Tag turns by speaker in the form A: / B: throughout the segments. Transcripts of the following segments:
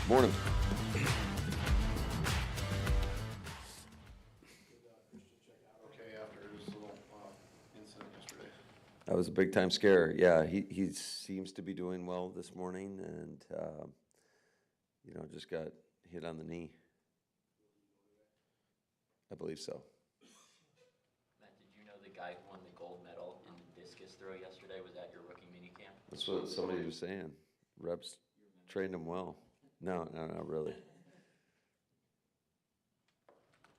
A: Morning.
B: Okay, after his little incident yesterday.
A: That was a big time scare. Yeah, he seems to be doing well this morning, and just got hit on the knee. I believe so.
C: Matt, did you know the guy who won the gold medal in the discus throw yesterday was at your rookie minicamp?
A: That's what somebody was saying. Reps trained him well. No, not really.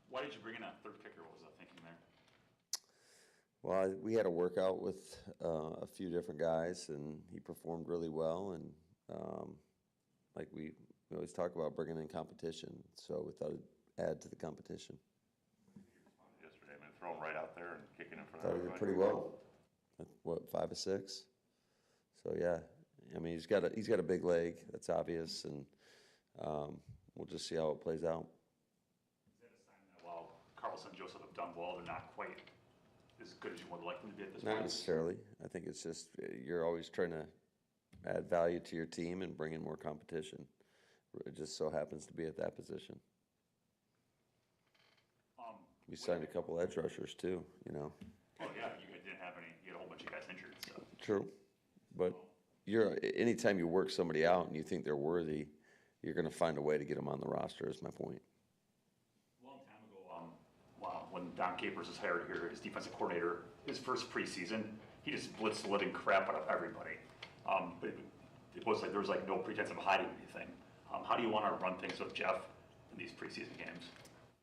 D: Why did you bring in that third kicker? What was the thinking there?
A: Well, we had a workout with a few different guys, and he performed really well. And like we always talk about bringing in competition, so we thought it'd add to the competition.
D: Yesterday, I mean, throwing right out there and kicking in front
A: Thought
D: of
A: he did
D: everybody.
A: pretty well. What, 5 or 6? So yeah, I mean he's got a big leg. That's obvious, and we'll just see how it plays out.
D: Is that a sign that while Carlson and Joseph have done well, they're not quite as good as you would like them to be at this point?
A: Not necessarily. I think it's just you're always trying to add value to your team and bring in more competition. It just so happens to be at that position. We signed a couple edge rushers too,
D: Oh yeah, you guys didn't have any. You had a whole bunch of guys injured. So.
A: True, but anytime you work somebody out and you think they're worthy, you're going to find a way to get them on the roster. Is my point.
D: A long time ago, when Don Capers was hired here as defensive coordinator, his first preseason, he just blitzed the living crap out of everybody. But it was like there was like no pretense of hiding anything. How do you want to run things with Jeff in these preseason games?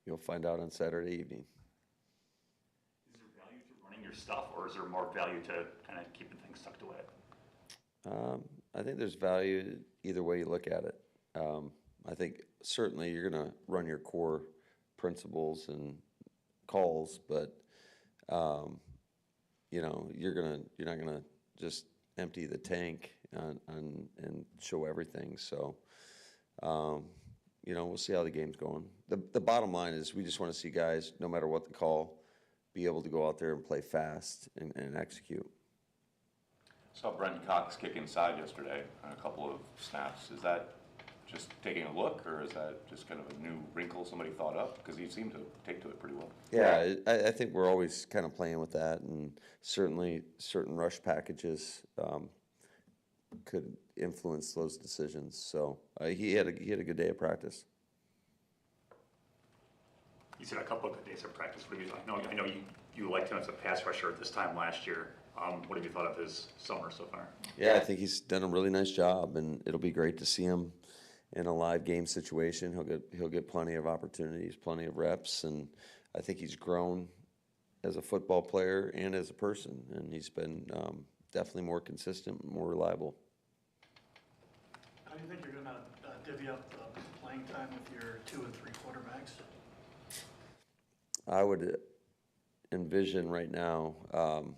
A: You'll find out on Saturday evening.
D: Is there value to running your stuff, or is there more value to kind of keeping things tucked away?
A: I think there's value either way you look at it. I think certainly you're going to run your core principles and calls, but you're not gonna just empty the tank and show everything. So we'll see how the game's going. The bottom line is we just want to see guys, no matter what the call, be able to go out there and play fast and execute.
E: Saw Brenton Cox kick inside yesterday on a couple of snaps. Is that just taking a look, or is that just kind of a new wrinkle somebody thought up? Because he seemed to take to it pretty well.
A: Yeah, I think we're always kind of playing with that, and certainly certain rush packages could influence those decisions. So he had a good day of practice.
D: You said a couple of good days of practice. What have you thought? I know you liked him as a pass rusher at this time last year. What have you thought of his summer so far?
A: Yeah, I think he's done a really nice job, and it'll be great to see him in a live game situation. He'll get plenty of opportunities, plenty of reps, and I think he's grown as a football player and as a person, and he's been definitely more consistent, more reliable.
F: How do you think you're going to divvy up the playing time with your 2 and 3 quarterbacks?
A: I would envision right now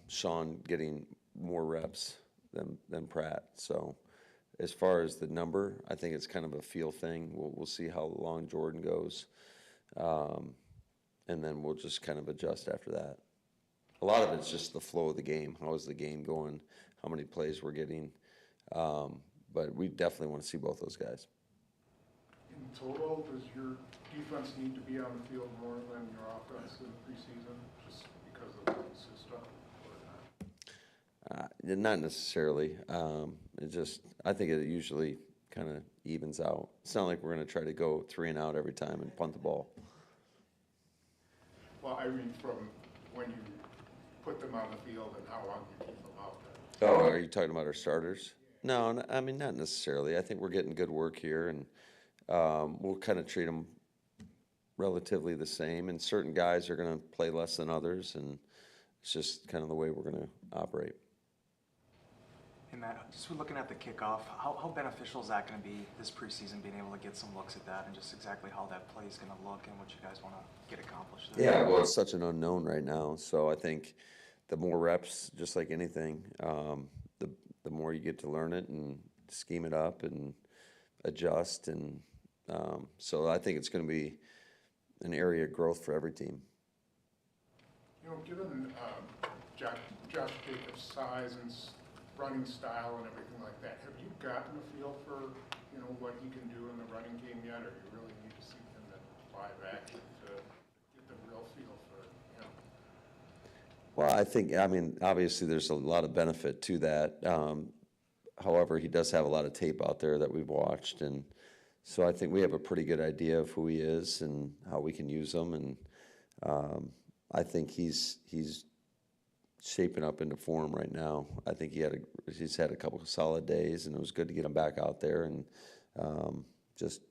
A: Sean getting more reps than Pratt. So as far as the number, I think it's kind of a feel thing. We'll see how long Jordan goes, and then we'll just kind of adjust after that. A lot of it's just the flow of the game. How is the game going? How many plays we're getting? But we definitely want to see both those guys.
B: In total, does your defense need to be on the field more than your offense in preseason, just because of the system, or not?
A: Not necessarily. I think it usually kind of evens out. It's not like we're going to try to go 3 and out every time and punt the ball.
B: Well, I mean, from when you put them on the field and how long you keep them out there.
A: Oh, are you talking about our starters? No, I mean, not necessarily. I think we're getting good work here, and we'll kind of treat them relatively the same. And certain guys are going to play less than others, and it's just kind of the way we're going to operate.
G: Hey Matt, just looking at the kickoff, how beneficial is that going to be this preseason, being able to get some looks at that and just exactly how that play is going to look and what you guys want to get accomplished there?
A: Yeah, well, it's such an unknown right now. So I think the more reps, just like anything, the more you get to learn it and scheme it up and adjust. And so I think it's going to be an area of growth for every team.
B: Given Josh Jacobs' size and running style and everything like that, have you gotten a feel for, you know, what he can do in the running game yet, or you really need to see him in live action to get the real feel for him?
A: Well, I mean, obviously, there's a lot of benefit to that. However, he does have a lot of tape out there that we've watched, and so I think we have a pretty good idea of who he is and how we can use him. And I think he's shaping up into form right now. I think he's had a couple of solid days, and it was good to get him back out there. And just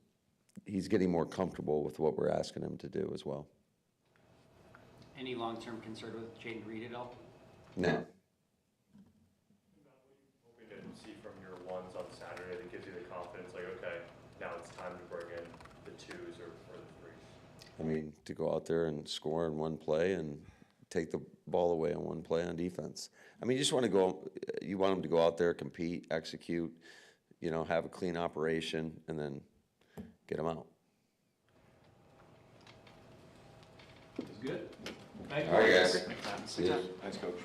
A: he's getting more comfortable with what we're asking him to do as well.
H: Any long-term concern with Jaden Reed at all?
A: No.
I: Hoping to see from your ones on Saturday that gives you the confidence, like, okay, now it's time to bring in the twos or the threes?
A: I mean, to go out there and score in one play and take the ball away on one play on defense. I mean, you want them to go out there, compete, execute, you know, have a clean operation, and then get them out.
I: It's good. Thank you.
A: All right, guys.
G: See ya.
E: Thanks, Coach.